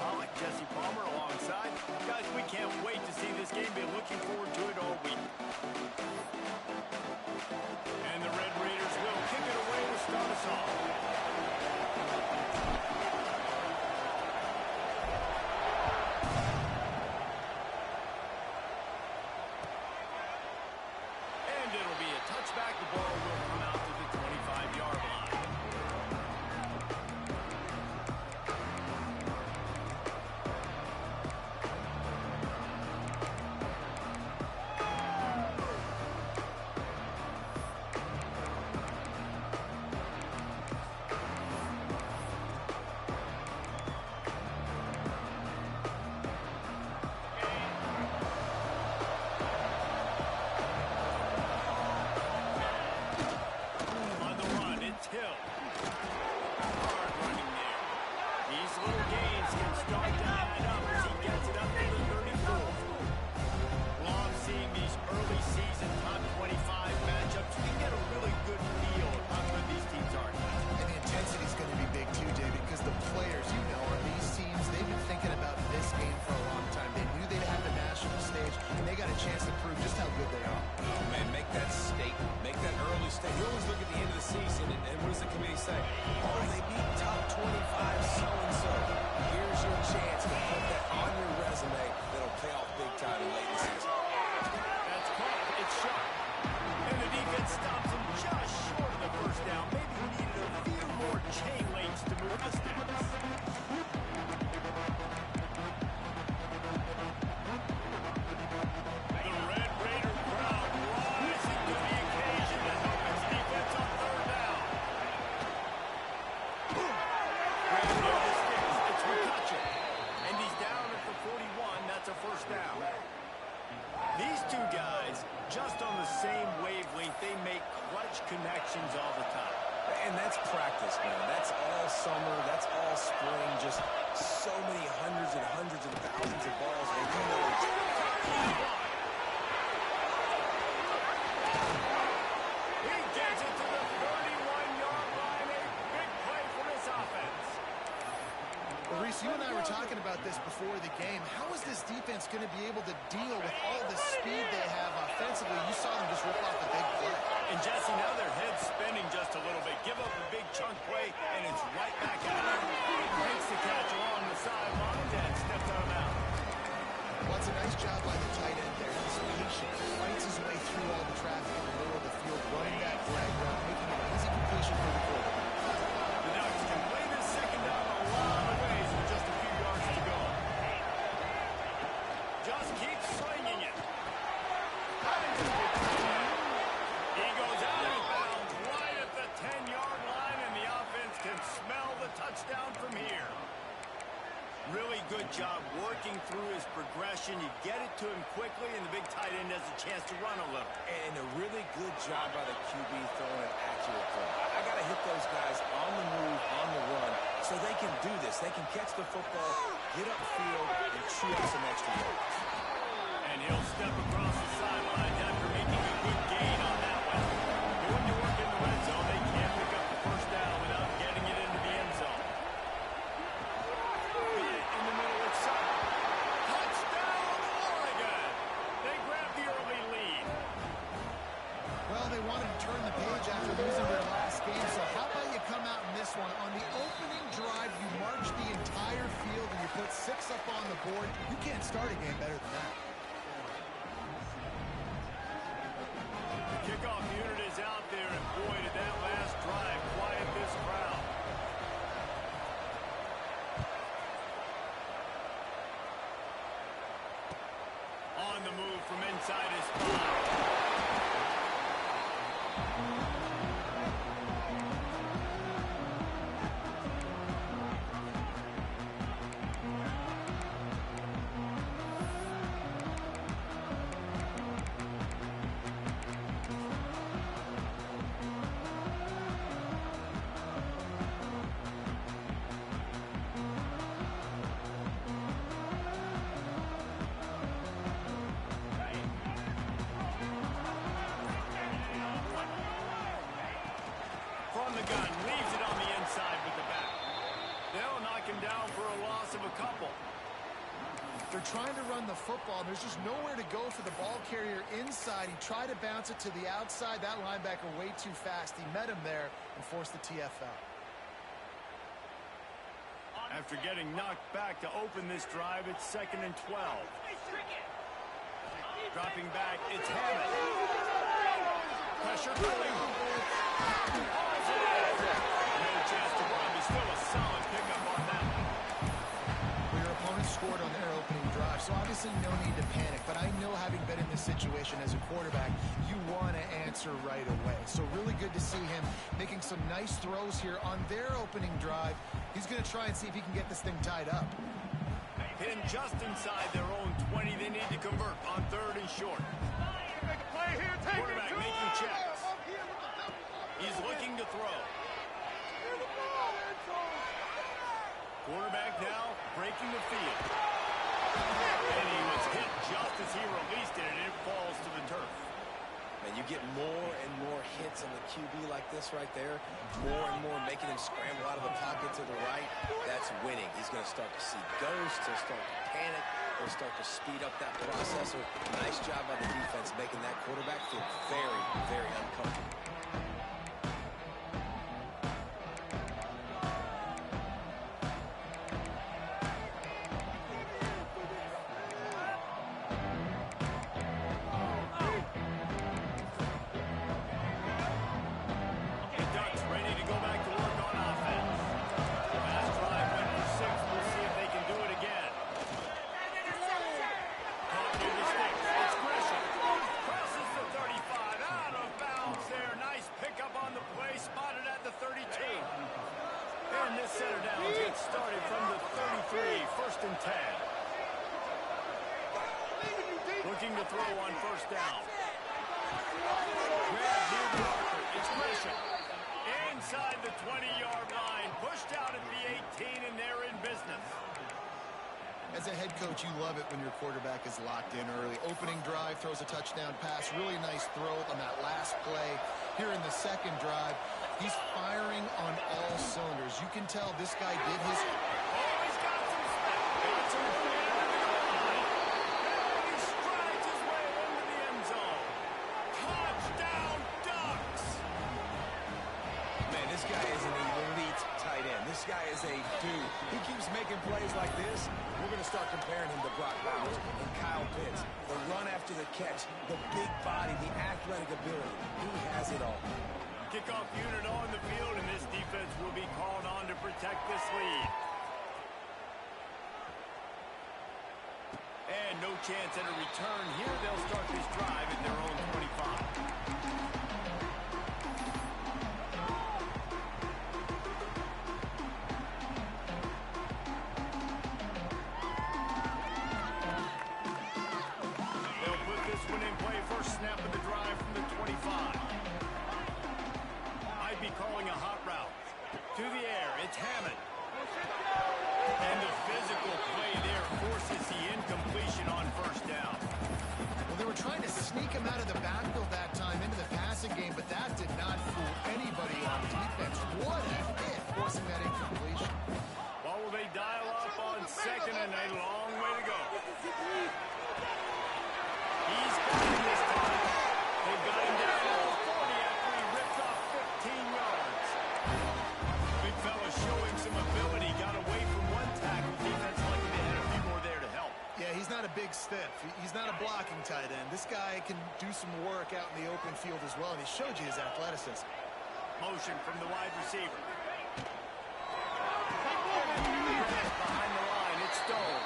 I like Jesse Palmer alongside. Guys, we can't wait to see this game. Been looking forward to it all week. And the Red Raiders will kick it away to start us off. And it'll be a touchback. The ball will come out to the 25-yard line. Connections all the time. And that's practice, man. That's all summer. That's all spring. Just so many hundreds and thousands of balls. And you know he gets it to the 31-yard line. A big play for this offense. Well, Reese, you and I were talking about this before the game. How is this defense going to be able to deal with all the speed they have offensively? You saw them just rip off a big play. And Jesse, now their head's spinning just a little bit. Give up a big chunk play, and it's right back at him. Makes the catch along the sideline and steps on him out. Well, it's a nice job by the tight end there. He's patient. He fights his way through all the traffic in the middle of the field, running that drag route, making an easy completion for the quarterback. The Ducks can play this second down a lot of ways with just a few yards to go. Just keep swinging it. He goes out of bounds right at the 10-yard line, and the offense can smell the touchdown from here. Really good job working through his progression. You get it to him quickly, and the big tight end has a chance to run a little. And a really good job by the QB throwing an accurate throw. I got to hit those guys on the move, on the run, so they can do this. They can catch the football, get upfield, and chew up some extra yards. And he'll step across the sideline after making a good gain on that one. Going to work in the red zone, they can't pick up the first down without getting it into the end zone. In the middle, it's up. Touchdown, Oregon! They grab the early lead. Well, they wanted to turn the page after losing their last game, so how about you come out in this one? On the opening drive, you march the entire field and you put 6 up on the board. You can't start a game better than that. The kickoff unit is out there, and boy, did that last drive quiet this crowd. On the move from inside his spot. of a couple. They're trying to run the football. There's just nowhere to go for the ball carrier inside. He tried to bounce it to the outside. That linebacker way too fast. He met him there and forced the TFL. After getting knocked back to open this drive, it's 2nd and 12. Dropping back, it's Hammond. Pressure coming. No chance to run, but still a solid pickup on that one. Well, your opponent scored on their opening drive, so obviously no need to panic. But I know, having been in this situation as a quarterback, you want to answer right away. So really good to see him making some nice throws here on their opening drive. He's going to try and see if he can get this thing tied up. Pinned just inside their own 20. They need to convert on 3rd and short. Quarterback making checks. He's looking to throw. Quarterback now breaking the field. And he was hit just as he released it, and it falls to the turf. And you get more and more hits on the QB like this right there. More and more making him scramble out of the pocket to the right. That's winning. He's going to start to see ghosts. He'll start to panic. He'll start to speed up that process. So nice job by the defense making that quarterback feel very, very uncomfortable. Center downs get started from the 33, 1st and 10. Looking to throw on 1st down. Grab near the marker. It's Gresham. Inside the 20-yard line. Pushed out at the 18, and they're in business. As a head coach, you love it when your quarterback is locked in early. Opening drive, throws a touchdown pass. Really nice throw on that last play. Here in the 2nd drive, he's firing on all cylinders. You can tell this guy did his... Oh, he's got some speed. Got some way into the goal line. And he strides his way into the end zone. Touchdown, Ducks! Man, this guy is an elite tight end. This guy is a dude. He keeps making plays like this. We're going to start comparing him to Brock Bowers and Kyle Pitts. The run after the catch, the big body, the athletic ability. He has it all. Kickoff unit on the field, and this defense will be called on to protect this lead. And no chance at a return here. They'll start this drive at their own 25. Snap of the drive from the 25. Might be calling a hot route. To the air, it's Hammond. And the physical play there forces the incompletion on 1st down. Well, they were trying to sneak him out of the backfield that time into the passing game, but that did not fool anybody on defense. What a hit, forcing that incompletion. Well, will they dial up on 2nd and a long way to go? He's got him this time. They've got him down at the 40 after he ripped off 15 yards. Big fella showing some ability. Got away from one tackle. Defense lucky they had a few more there to help. Yeah, he's not a big stiff. He's not a blocking tight end. This guy can do some work out in the open field as well, and he showed you his athleticism. Motion from the wide receiver. Behind the line, it's Stone.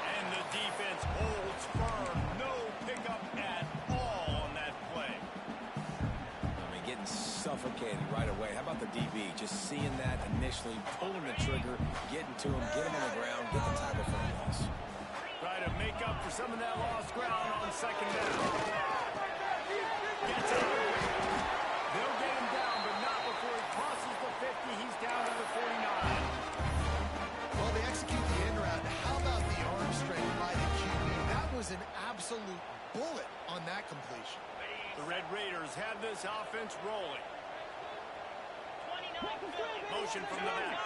And the defense holds firm. No pickup at all on that play. I mean, getting suffocated right away. How about the DB? Just seeing that initially, pulling the trigger, getting to him, get him on the ground, get the tackle for a loss. Try to make up for some of that lost ground on 2nd down. Gets out. They'll get him down, but not before he crosses the 50. He's down to the 49. Well, they execute the end route. How about the arm strength by the QB? That was an absolute bullet on that completion. The Red Raiders have this offense rolling. Motion from the back.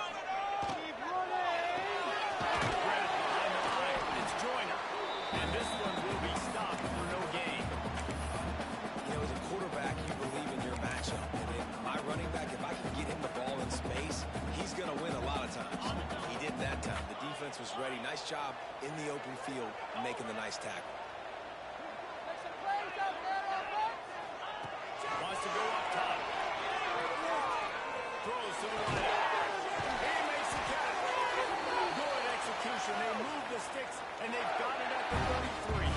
ready. Nice job in the open field making the nice tackle. Wants to go up top. Throws to the right. He makes the catch. Good execution. They move the sticks, and they've got it at the 33.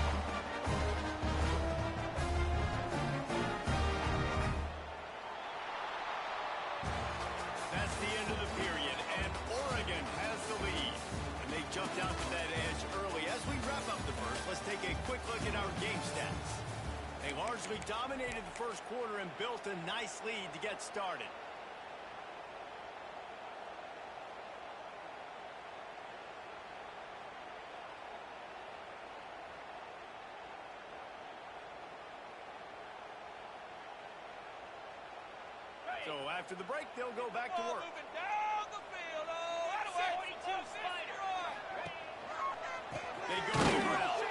That's the end of the period, and Oregon has the lead. And they jumped out to that edge early. As we wrap up the first, let's take a quick look at our game stats. They largely dominated the first quarter and built a nice lead to get started. So after the break, they'll go back to work. Moving down the field. Oh, out of way. 22 Spider. They go to the ground.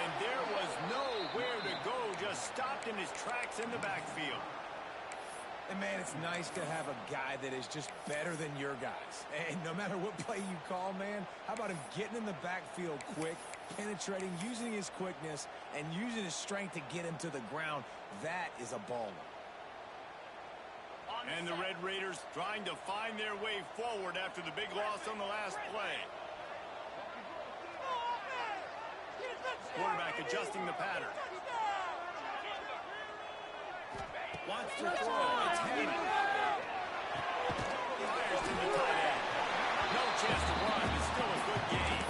And there was nowhere to go, just stopped in his tracks in the backfield. And, man, it's nice to have a guy that is just better than your guys. And no matter what play you call, man, how about him getting in the backfield quick, penetrating, using his quickness, and using his strength to get him to the ground? That is a baller. And the Red Raiders trying to find their way forward after the big loss on the last play. Quarterback adjusting the pattern. Wants to throw. It's Hammond. Fires to the tight end. No chance to run. It's still a good game.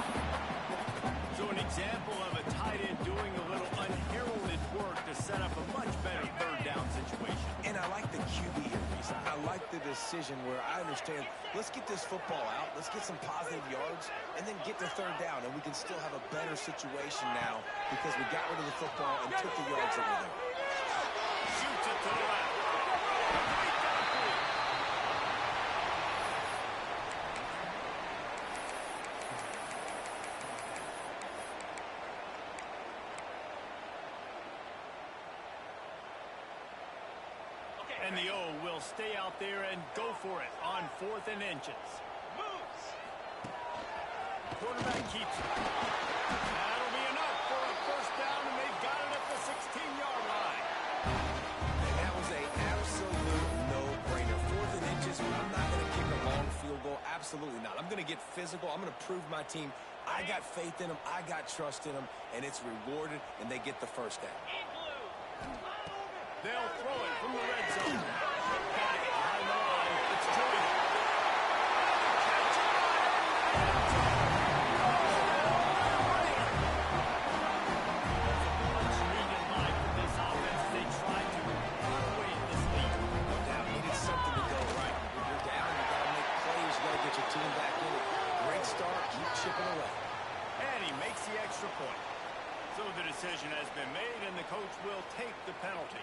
So an example of a tight end doing a little unheralded work to set up a much better third down situation. And I like the QB here, Reese. I like the decision where I understand, let's get this football out, let's get some positive yards, and then get to third down, and we can still have a better situation now because we got rid of the football and took the yards that were there. Shoots it to the left. And the O will stay out there and go for it on 4th and inches. Moves. Quarterback keeps it. That'll be enough for a first down, and they've got it at the 16-yard line. And that was an absolute no-brainer. 4th and inches, but I'm not going to kick a long field goal. Absolutely not. I'm going to get physical. I'm going to prove my team. I got faith in them. I got trust in them, and it's rewarded, and they get the first down. They'll throw it from the red zone. Got it behind the line. It's Jordan. Much needed life for this offense. They tried to run away at this lead. No doubt, needed something to go right. When you're down, you got to make plays. You got to get your team back in it. Great start. Keep chipping away. And he makes the extra point. So the decision has been made, and the coach will take the penalty.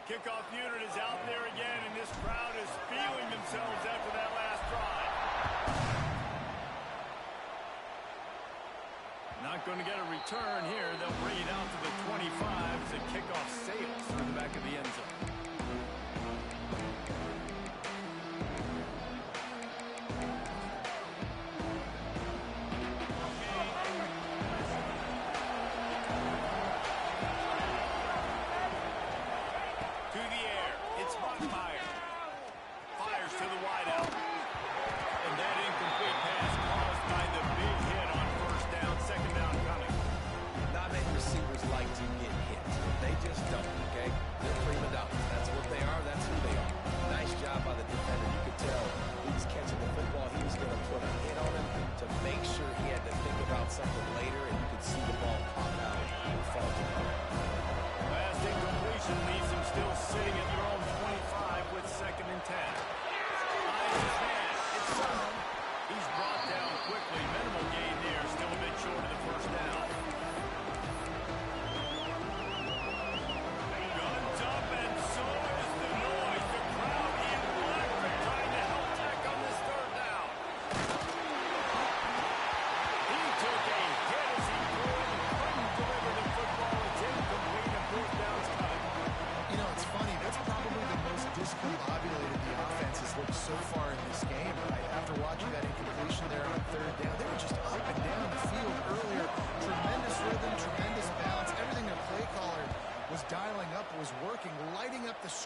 Kickoff unit is out there again, and this crowd is feeling themselves after that last drive. Not going to get a return here. They'll bring it out to the 25 as the kickoff sails through the back of the end zone.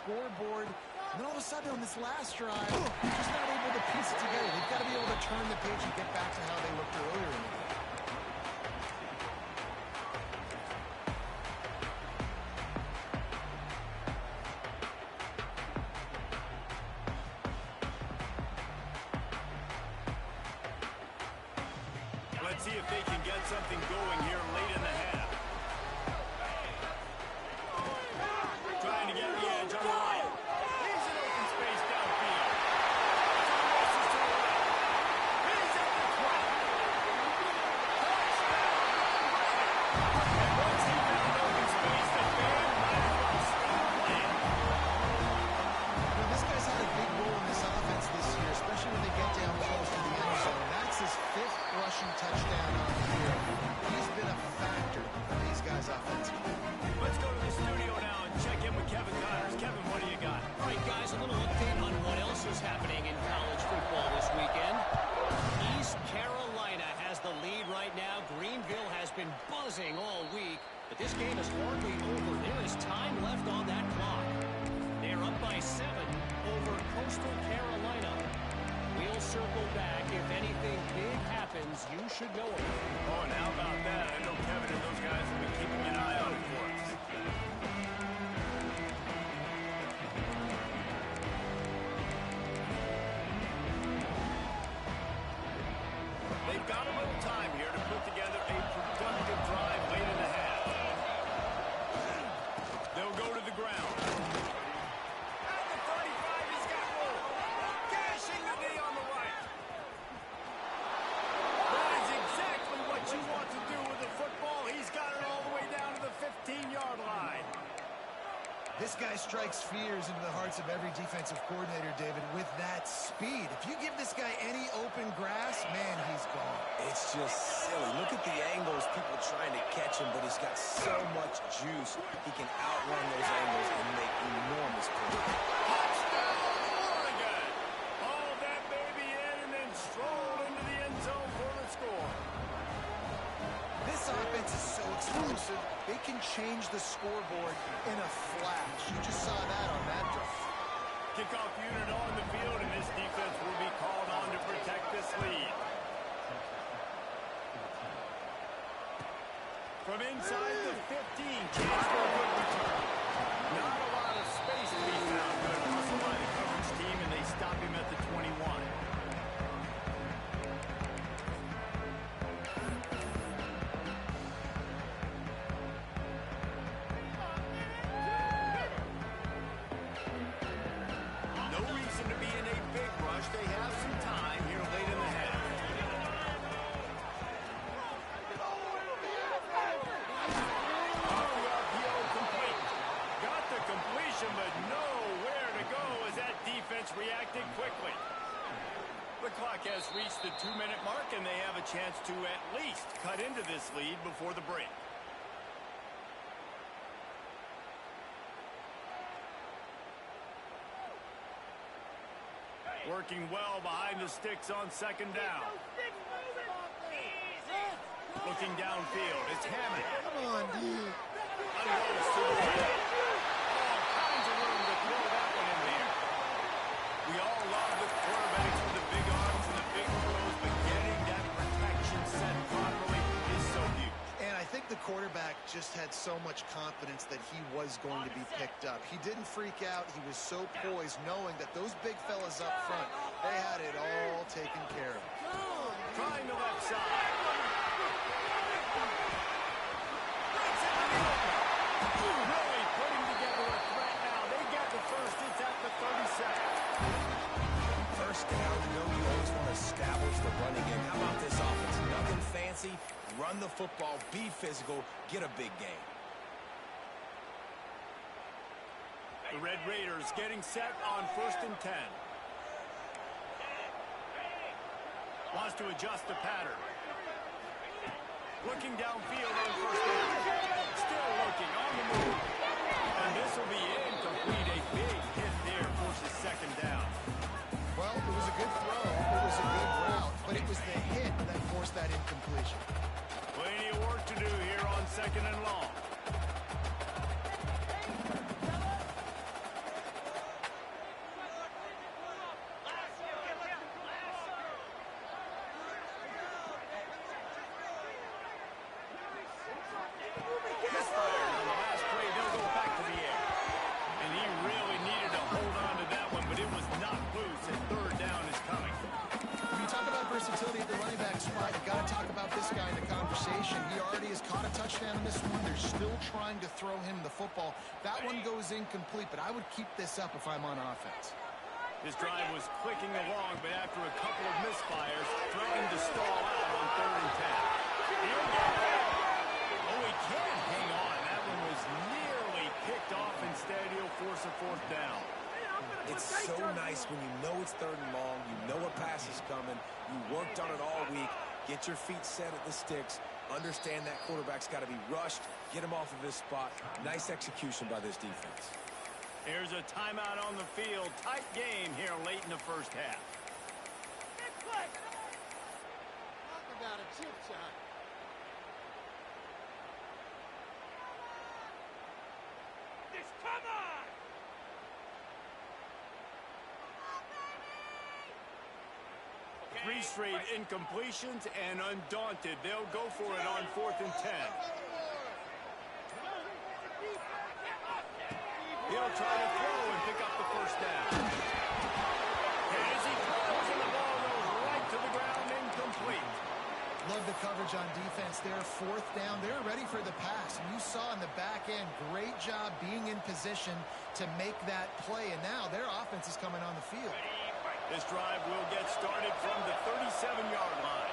scoreboard. And then all of a sudden on this last drive, they're just not able to piece it together. They've got to be able to turn the page and get back to how they looked earlier in the game. Let's see if they can get something going here late in the half. Trying to get the edge on the right. He's in open space downfield. Races to the right. He's at the 20. And once he found open space, the band might as well stop playing. Well, this guy's had a big role in this offense this year, especially when they get down close to the end zone. That's his 5th rushing touchdown on the year. He's been a factor for these guys offensively. Let's go to the studio now and check in with Kevin Connors. Kevin, what do you got? All right, guys, a little update on what else is happening in college football this weekend. East Carolina has the lead right now. Greenville has been buzzing all week, but this game is hardly over. There is time left on that clock. They're up by 7 over Coastal Carolina. We'll circle back. If anything big happens, you should know it. Oh, and how about that? I know Kevin and those guys have been keeping an eye on it for us. They've got a little time here to put together a productive drive late in the half. They'll go to the ground. At the 35, he's got room. Gashing the knee on the right. That is exactly what you want to do with the football. He's got it all the way down to the 15-yard line. This guy strikes fears into the hearts of every defensive coordinator, David, with that speed. If you give this guy any open grass, man, he's gone. It's just silly. Look at the angles, people trying to catch him, but he's got so much juice. He can outrun those angles and make enormous plays. Touchdown, Oregon! Hauled that baby in and then strolled into the end zone for the score. This offense is so explosive, they can change the scoreboard in a flash. You just saw that on that drive. Kickoff unit on the field, and this defense will be called on to protect this lead. From inside the 15, chance for a good return. Not a lot of space to be found, but muscle by the coverage team, and they stop him at the 21. No reason to be in a big rush. They have some time here late in the half. Off the RPO, complete. Got the completion, but nowhere to go as that defense reacted quickly. The clock has reached the 2-minute mark, and they have a chance to at least cut into this lead before the break. Working well behind the sticks on 2nd down. Looking downfield, it's Hammond. Come on, dude. Unloads to the right. All kinds of room to throw that one in there. We all love the quarterbacks with the big arms and the big throws, but getting that protection set properly is so huge. And I think the quarterback just had so much confidence that he was going to be picked up. He didn't freak out. He was so poised, knowing that those big fellas up front, they had it all taken care of. Trying the left side. Really putting together a threat now. They got the first. It's at the 32nd. First down, you know you always want to establish the running game. How about this offense? Nothing fancy. Run the football, be physical, get a big game. The Red Raiders getting set on 1st and 10. Wants to adjust the pattern. Looking downfield on 1st down. Still looking on the move. And this will be incomplete. A big hit there forces 2nd down. Well, it was a good throw. It was a good route, but it was the hit that forced that incompletion. Plenty of work to do here on 2nd and long. formation. He already has caught a touchdown in this one. They're still trying to throw him the football. That one goes incomplete, but I would keep this up if I'm on offense. This drive was clicking along, but after a couple of misfires, threatened to stall out on 3rd and 10. Oh, he can't hang on. That one was nearly picked off. Instead, he'll force a 4th down. It's so nice when you know it's 3rd and long, you know a pass is coming, you worked on it all week, get your feet set at the sticks, understand that quarterback's got to be rushed, get him off of his spot. Nice execution by this defense. Here's a timeout on the field. Tight game here late in the first half. Talk about a chip shot. Come on! 3 straight incompletions, and undaunted, they'll go for it on 4th and 10. He'll try to throw and pick up the 1st down. And as he throws, and the ball goes right to the ground, incomplete. Love the coverage on defense there. 4th down. They're ready for the pass. And you saw in the back end, great job being in position to make that play. And now their offense is coming on the field. This drive will get started from the 37-yard line.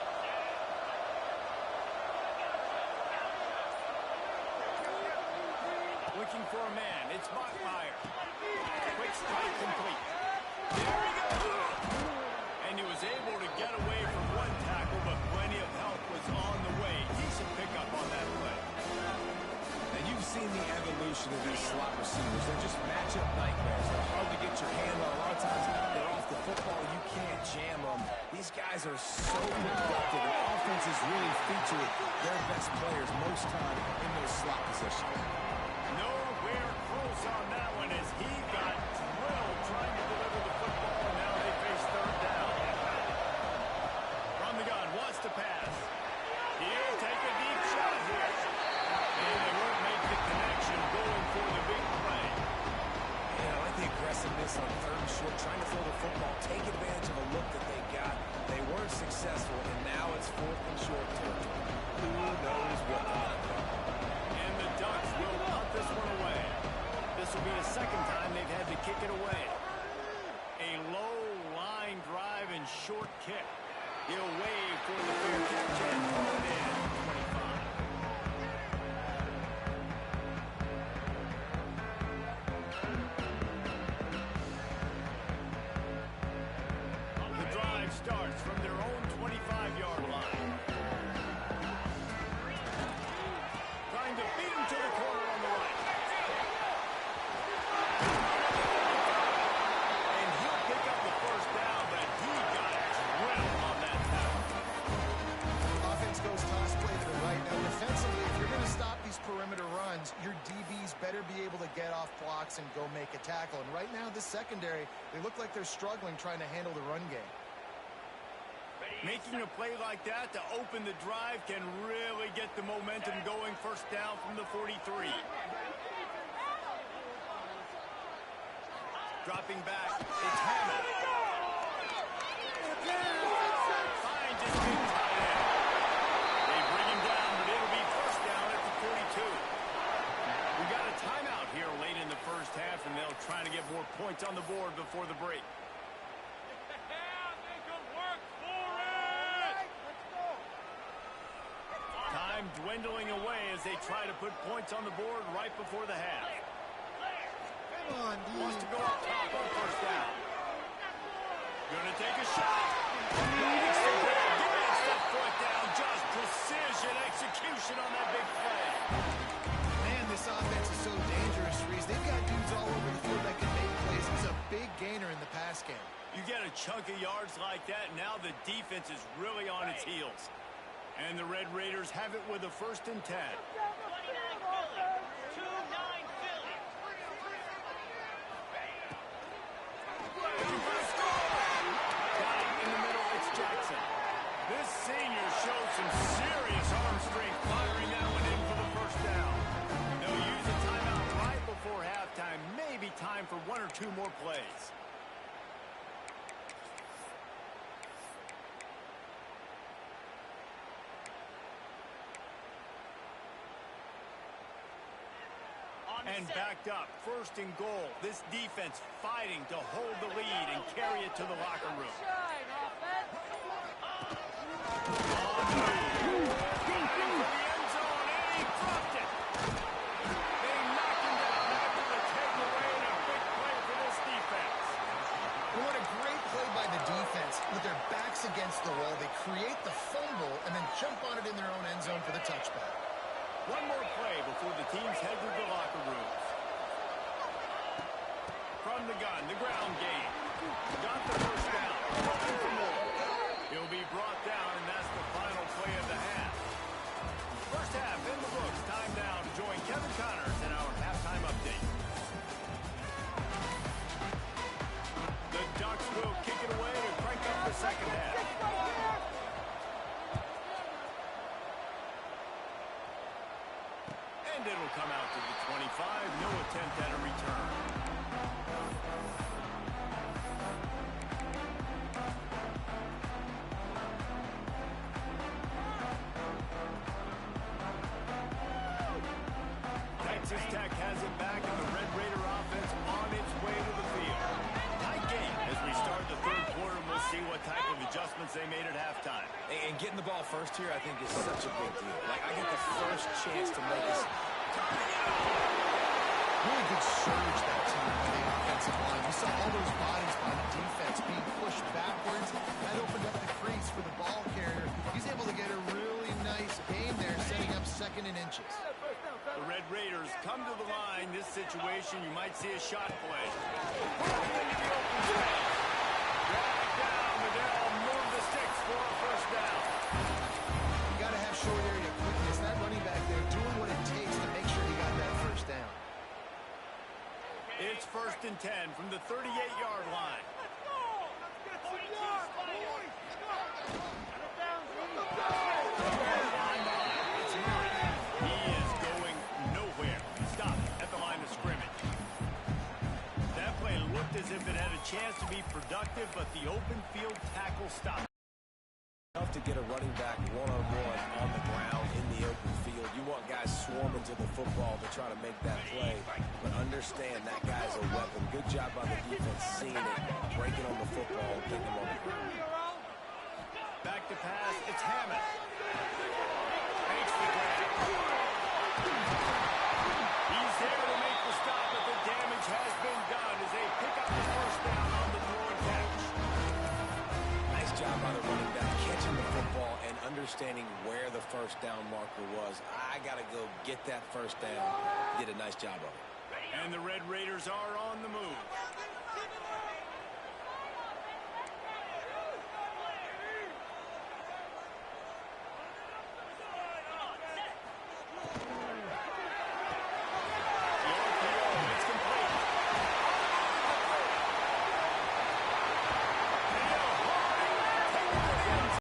Looking for a man. It's Bachmeier. Quick strike complete. There he goes. And he was able to get away from one tackle, but plenty of help was on the way. Decent pickup on that play. And you've seen the evolution of these slot receivers. They're just matchup nightmares. They're hard to get your hand on. A lot of times they're off the football. You can't jam them. These guys are so productive. The offense has really featured their best players most time in those slot positions. Nowhere close on that one as he got drilled trying to deliver the football, and now they face 3rd down. From the gun, wants to pass. He'll take a deep shot here. And they won't make the connection going for the big play. Yeah, I like the aggressiveness on 3rd and short, trying to throw the football, take advantage of a look that they got. They weren't successful, and now it's 4th and short territory. Who knows what the hell? And the Ducks will punt this one away. This will be the 2nd time they've had to kick it away. A low line drive and short kick. He'll wave for the fair catch and pull it in. 25. The drive starts from their own 25-yard line. Trying to beat him to the corner on the right. And he'll pick up the 1st down, but he got drilled on that tackle. Offense goes toss play to the right. Now, defensively, if you're going to stop these perimeter runs, your DBs better be able to get off blocks and go make a tackle. And right now, this secondary, they look like they're struggling trying to handle the run game. Making a play like that to open the drive can really get the momentum going. 1st down from the 43. Dropping back, it's Hammond. Finds his big tight end. They bring him down, but it'll be 1st down at the 42. We got a timeout here late in the first half, and they'll try to get more points on the board before the break. Time dwindling away as they try to put points on the board right before the half. Come on, dude. Wants to go up top on 1st down. Gonna take a shot. Gets the foot down. Just precision execution on that big play. Man, this offense is so dangerous, Reese. They've got dudes all over the field that can make plays. He's a big gainer in the pass game. You get a chunk of yards like that, now the defense is really on its heels. And the Red Raiders have it with a 1st and 10. 29 Philly. 2-9 Philly. Got it in the middle, it's Jackson. This senior showed some serious arm strength firing that one in for the 1st down. They'll use a timeout right before halftime. Maybe time for 1 or 2 more plays. And backed up, first and goal. This defense fighting to hold the lead and carry it to the locker room. With their backs against the wall, they create the fumble and then jump on it in their own end zone for the touchback. One more play before the teams head to the locker rooms. From the gun, the ground game. Got the first down. Looking for more. He'll be brought down, and that's the final play of the half. First half in the books. Time now to join Kevin Connors in our halftime update. The Ducks will kick it away to crank up the second half. And it'll come out to the 25. No attempt at a return. Texas Tech has it back, and the Red Raider offense on its way to the field. Tight game as we start the third quarter. We'll see what type of adjustments they made at halftime. And getting the ball first here, I think, is such a big deal. Like, I get the first chance to make this. Really good surge that time by the offensive line. We saw all those bodies by the defense being pushed backwards. That opened up the crease for the ball carrier. He's able to get a really nice gain there, setting up second and inches. The Red Raiders come to the line. This situation, you might see a shot play. Drag down, Liddell, move the sticks for a first down. You got to have short area quickness. That running back there doing what it takes to make sure he got that first down. It's 1st and 10 from the 38-yard line. He is going nowhere. Stop at the line of scrimmage. That play looked as if it had a chance to be productive, but the open field tackle stopped. Tough to get a running back one-on-one on the ground in the open field. You want guys swarming to the football to try to make that play, but understand that guy's a weapon. Good job by the defense seeing it, breaking on the football, and picking him on the ground. Back to pass, it's Hammond. Makes the grab. He's there to make the stop, but the damage has been done as they pick up the first down on the throw and catch. Nice job by the running back, catching the football and understanding where the first down marker was. I got to go get that first down. Did a nice job of it. And the Red Raiders are on the move.